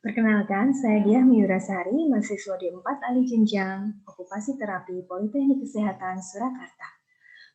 Perkenalkan, saya Diah Miurasari, mahasiswa D4 Alih Jenjang, Okupasi Terapi Politeknik Kesehatan Surakarta.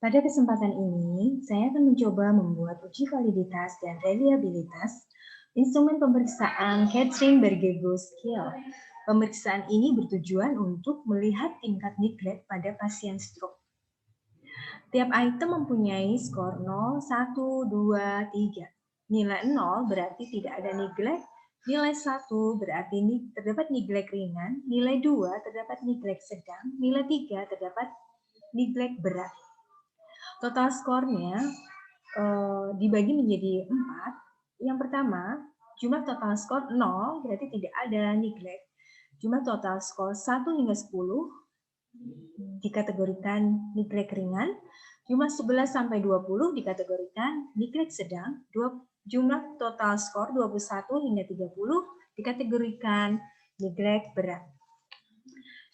Pada kesempatan ini, saya akan mencoba membuat uji validitas dan reliabilitas instrumen pemeriksaan Kettering-Bergego Scale. Pemeriksaan ini bertujuan untuk melihat tingkat neglect pada pasien stroke. Tiap item mempunyai skor 0, 1, 2, 3. Nilai 0 berarti tidak ada neglect, nilai 1 berarti terdapat neglect ringan, nilai 2 terdapat neglect sedang, nilai 3 terdapat neglect berat. Total skornya dibagi menjadi 4. Yang pertama, jumlah total skor 0 berarti tidak ada neglect. Jumlah total skor 1 hingga 10 dikategorikan neglect ringan. Jumlah 11 sampai 20 dikategorikan neglect sedang. Jumlah total skor 21 hingga 30 dikategorikan neglect berat.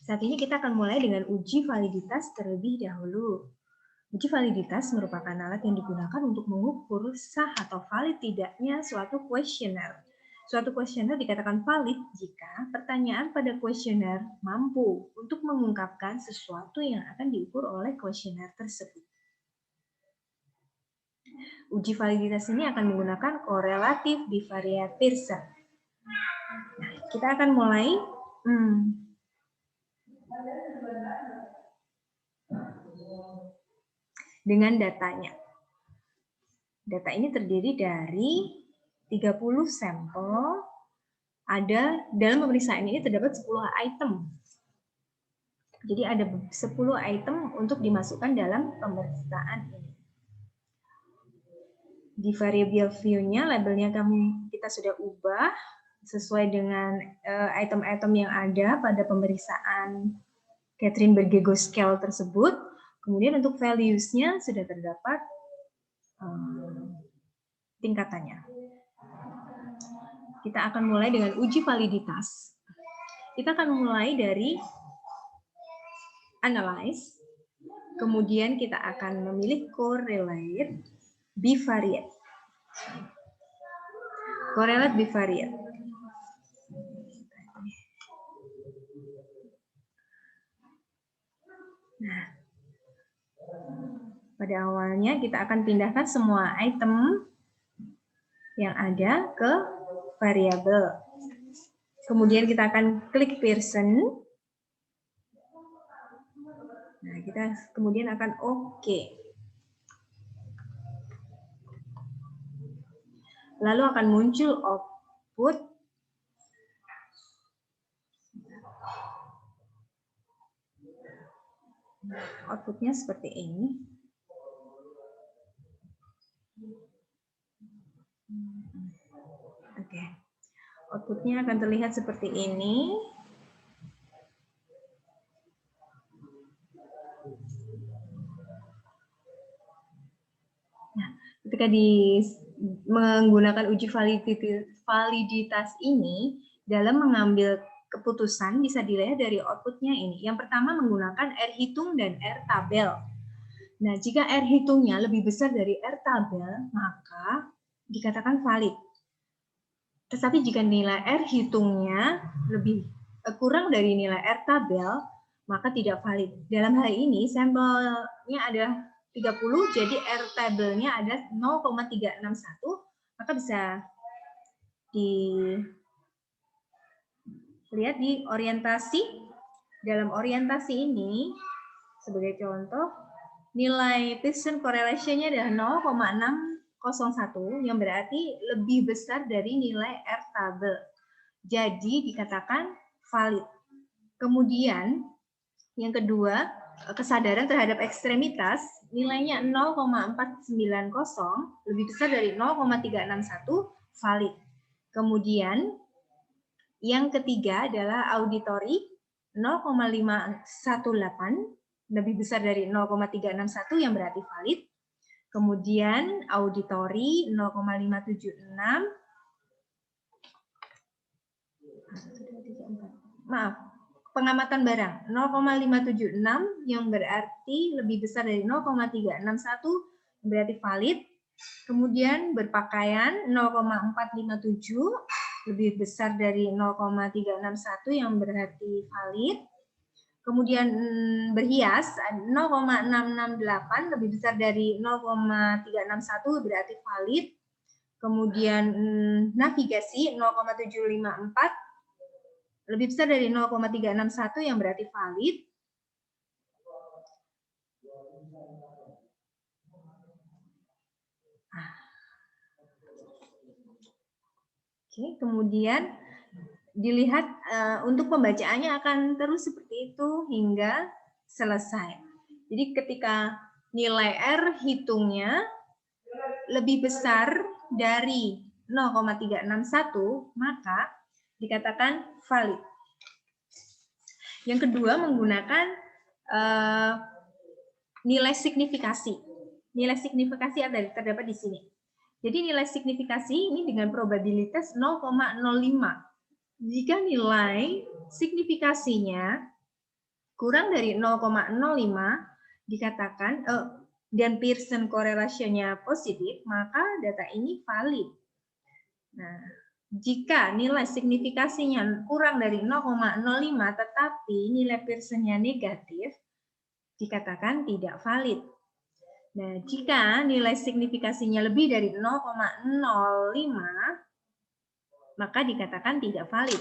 Saat ini kita akan mulai dengan uji validitas terlebih dahulu. Uji validitas merupakan alat yang digunakan untuk mengukur sah atau valid tidaknya suatu kuesioner. Suatu kuesioner dikatakan valid jika pertanyaan pada kuesioner mampu untuk mengungkapkan sesuatu yang akan diukur oleh kuesioner tersebut. Uji validitas ini akan menggunakan korelatif bivariat Pearson. Nah, kita akan mulai. Dengan datanya. Data ini terdiri dari 30 sampel. Dalam pemeriksaan ini terdapat 10 item. Jadi ada 10 item untuk dimasukkan dalam pemeriksaan ini. Di variable view-nya, labelnya kita sudah ubah sesuai dengan item-item yang ada pada pemeriksaan Kettering-Bergego Scale tersebut. Kemudian untuk values-nya sudah terdapat tingkatannya. Kita akan mulai dengan uji validitas. Kita akan mulai dari analyze, kemudian kita akan memilih correlate bivariate. Correlate bivariate. Nah, pada awalnya kita akan pindahkan semua item yang ada ke variabel. Kemudian kita akan klik Pearson. Nah, kita kemudian akan OK. Lalu akan muncul output. Outputnya seperti ini. Oke. Outputnya akan terlihat seperti ini. Nah, ketika menggunakan uji validitas ini, dalam mengambil keputusan bisa dilihat dari outputnya ini. Yang pertama menggunakan R hitung dan R tabel. Nah, jika R hitungnya lebih besar dari R tabel, maka dikatakan valid. Tetapi jika nilai R hitungnya lebih kurang dari nilai R tabel, maka tidak valid. Dalam hal ini, sampelnya ada 30, jadi R tabelnya ada 0,361, maka bisa dilihat di orientasi. Dalam orientasi ini, sebagai contoh, nilai Pearson correlation-nya adalah 0,601, yang berarti lebih besar dari nilai R tabel. Jadi dikatakan valid. Kemudian, yang kedua, kesadaran terhadap ekstremitas, nilainya 0,490, lebih besar dari 0,361, valid. Kemudian, yang ketiga adalah auditory, 0,518, lebih besar dari 0,361 yang berarti valid. Kemudian auditory 0,576. Maaf, pengamatan barang 0,576 yang berarti lebih besar dari 0,361 berarti valid. Kemudian berpakaian 0,457 lebih besar dari 0,361 yang berarti valid. Kemudian berhias 0,668 lebih besar dari 0,361 berarti valid. Kemudian navigasi 0,754 lebih besar dari 0,361 yang berarti valid. Oke, kemudian dilihat untuk pembacaannya akan terus seperti itu hingga selesai. Jadi ketika nilai R hitungnya lebih besar dari 0,361, maka dikatakan valid. Yang kedua menggunakan nilai signifikasi. Nilai signifikasi terdapat di sini. Jadi nilai signifikasi ini dengan probabilitas 0,05. Jika nilai signifikasinya kurang dari 0,05 dikatakan dan Pearson correlation-nya positif, maka data ini valid. Nah, jika nilai signifikasinya kurang dari 0,05 tetapi nilai Pearson-nya negatif, dikatakan tidak valid. Nah, jika nilai signifikasinya lebih dari 0,05, maka dikatakan tidak valid.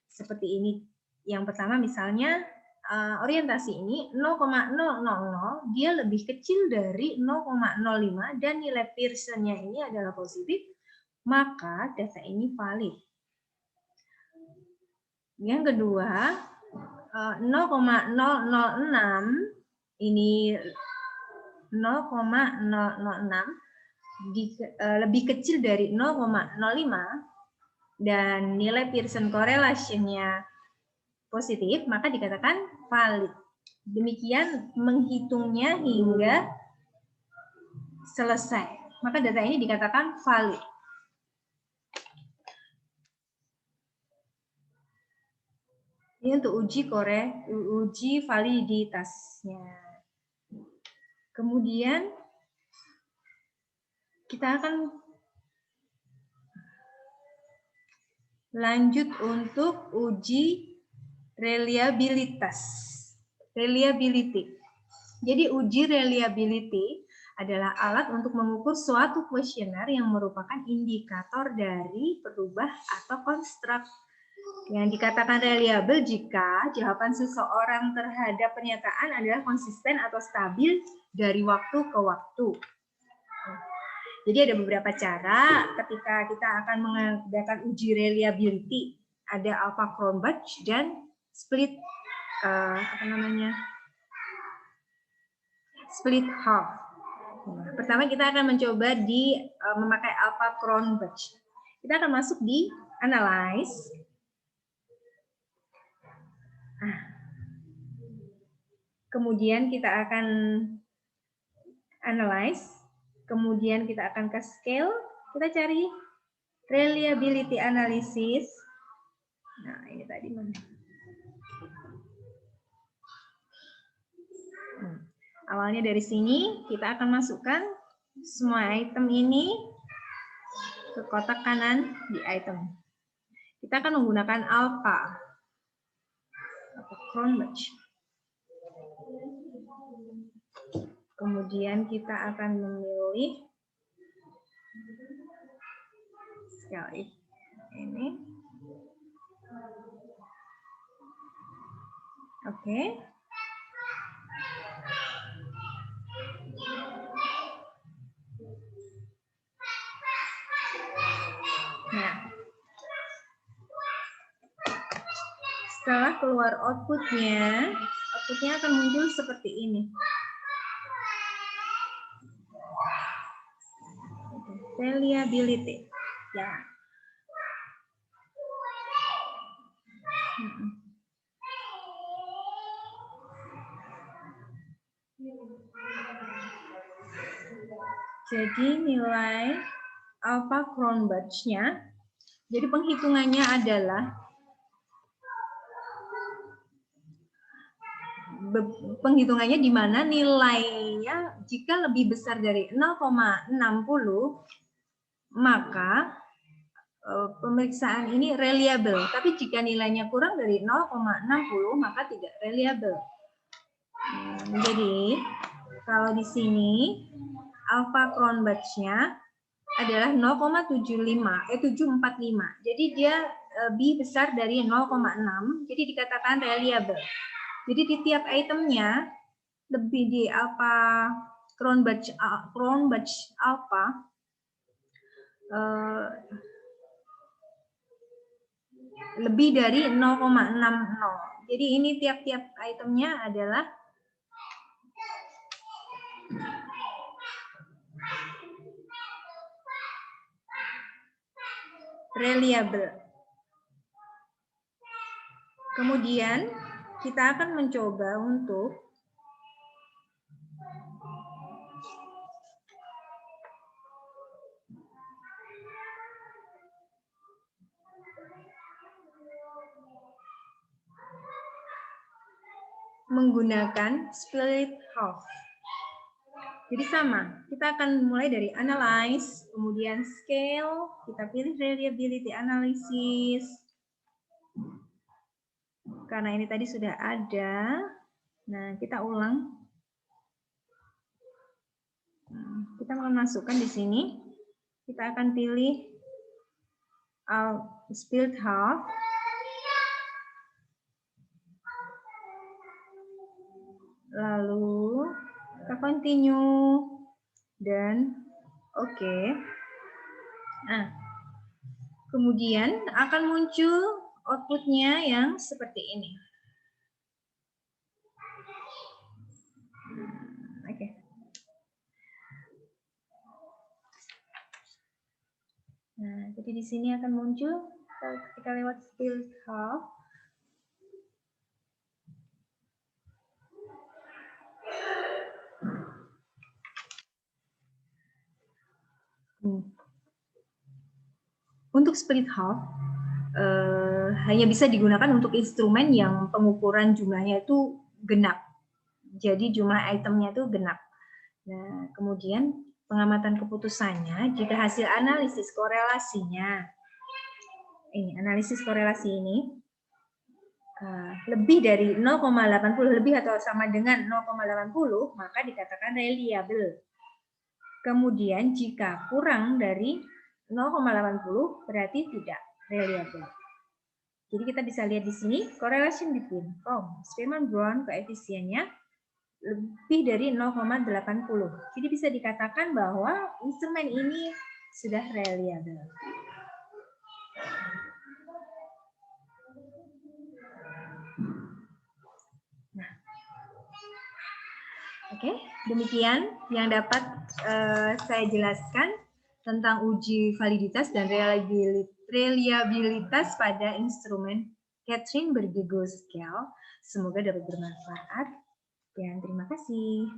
Seperti ini. Yang pertama misalnya orientasi ini 0,000, dia lebih kecil dari 0,05 dan nilai Pearson-nya ini adalah positif, maka data ini valid. Yang kedua, 0,006 ini 0,006 lebih kecil dari 0,05 dan nilai Pearson correlation-nya positif, maka dikatakan valid. Demikian menghitungnya hingga selesai. Maka data ini dikatakan valid. Ini untuk uji validitasnya. Kemudian kita akan lanjut untuk uji reliabilitas. Reliability. Jadi uji reliability adalah alat untuk mengukur suatu kuesioner yang merupakan indikator dari berubah atau konstruk. Yang dikatakan reliable jika jawaban seseorang terhadap pernyataan adalah konsisten atau stabil dari waktu ke waktu. Jadi ada beberapa cara ketika kita akan mengadakan uji reliability. Ada alpha Cronbach dan split split half. Pertama kita akan mencoba memakai alpha Cronbach. Kita akan masuk di analyze. Kemudian kita akan analyze. Kemudian kita akan ke scale. Kita cari reliability analysis. Nah, ini tadi mana? Awalnya dari sini, kita akan masukkan semua item ini ke kotak kanan di item. Kita akan menggunakan alpha Cronbach. Kemudian kita akan memilih scale ini. Oke. Nah, setelah keluar outputnya akan muncul seperti ini. Reliability. Ya. Jadi nilai alpha Cronbach-nya, jadi penghitungannya adalah penghitungannya di mana nilainya jika lebih besar dari 0,60 maka pemeriksaan ini reliable. Tapi jika nilainya kurang dari 0,60 maka tidak reliable. Jadi kalau di sini alpha Cronbach's-nya adalah 745. Jadi dia lebih besar dari 0,6. Jadi dikatakan reliable. Jadi di tiap itemnya lebih di alpha Cronbach's alpha lebih dari 0,60. Jadi ini tiap-tiap itemnya adalah reliable. Kemudian kita akan mencoba untuk menggunakan split half. Jadi sama, kita akan mulai dari analyze, kemudian scale, kita pilih reliability analysis. Karena ini tadi sudah ada, nah kita ulang. Kita akan masukkan di sini, kita akan pilih split half. Lalu kita continue dan oke. Nah, kemudian akan muncul outputnya yang seperti ini. Oke. Nah, jadi di sini akan muncul ketika lewat split half. Untuk split half hanya bisa digunakan untuk instrumen yang pengukuran jumlahnya itu genap. Jadi jumlah itemnya itu genap. Nah, kemudian pengamatan keputusannya jika hasil analisis korelasinya analisis korelasi ini lebih dari 0,80 lebih atau sama dengan 0,80 maka dikatakan reliable. Kemudian jika kurang dari 0,80 berarti tidak reliable. Jadi kita bisa lihat di sini correlation between Spearman-Brown koefisiennya lebih dari 0,80. Jadi bisa dikatakan bahwa instrumen ini sudah reliable. Nah, oke, demikian yang dapat saya jelaskan tentang uji validitas dan reliabilitas pada instrumen Catherine Berger Scale. Semoga dapat bermanfaat dan terima kasih.